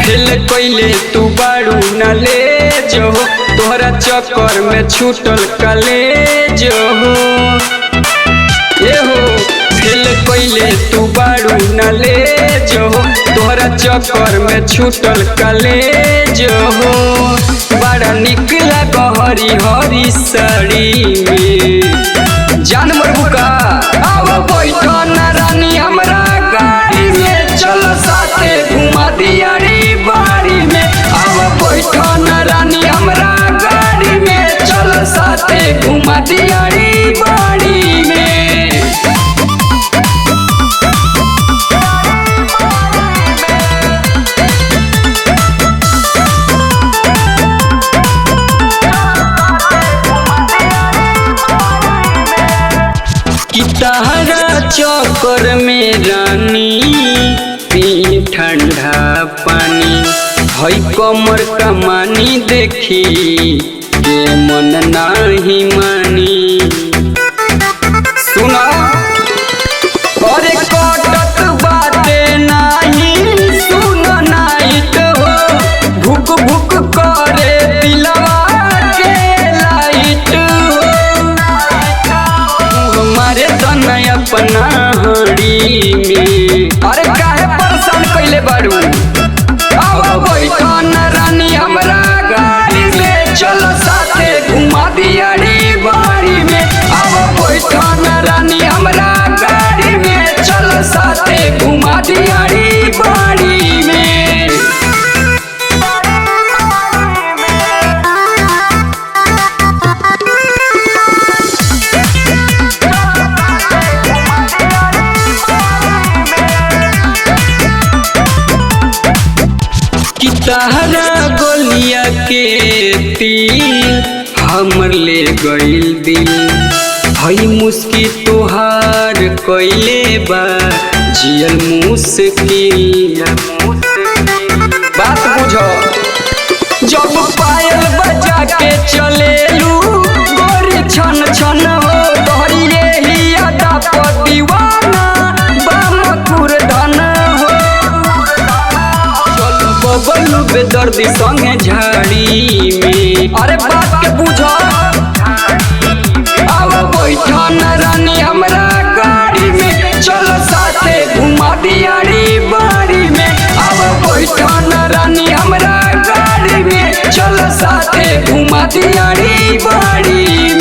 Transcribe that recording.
Fail कइले तू बारू न ले जो तोहरा चक्कर में छूटल कलेज हो ये हो। फेल कइले तू बारू न ले जो तोहरा चक्कर में छूटल कलेज हो। बड़ा निक लगा हरी हरी साड़ी में जान मरबुका अब बैठो न रानी हमरा गाड़ी में चल साथे घुमा दिया रे बाड़ी में। अब बैठो न रानी हमरा गाड़ी में चल साथे घुमा दिया रे बाड़ी में। तहरा चक्कर में रानी पी ठंडा पानी हई कमर कमानी देखी के मन नाही मानी। सुना अरे कटत बाटे नाही सुन नाइट हो भुक भुक करे दिलवा के लाइट हो हमारे तनय अपना हड़ी में। अरे काहे परेशान कइले बारू अब बैठो न रानी हमरा गाड़ी में चल साथे घुमा दिया रे बाड़ी में। अब बैठो न रानी हमरा गाड़ी में चल साथे घुमा दिया रे बाड़ी में। तहरा गोलिया के तीर हमर ले गइल दिल हई मुस्की तोहार कइले बा जियल मुश्किल। बात बुझो जब पायल बजा के चलेलू गोरी छन छन हो तोहरी ही अदा पर दीवाना बामकुर धन हो। बबलू बेदर्दी संगे झाड़ी में। अरे बात के बुझो अब बैठो न रानी हमरा गाड़ी में चल साथे घुमा दिया रे बाड़ी में। अब बैठो न रानी हमरा गाड़ी में चल साथे घुमा दिया रे बाड़ी में।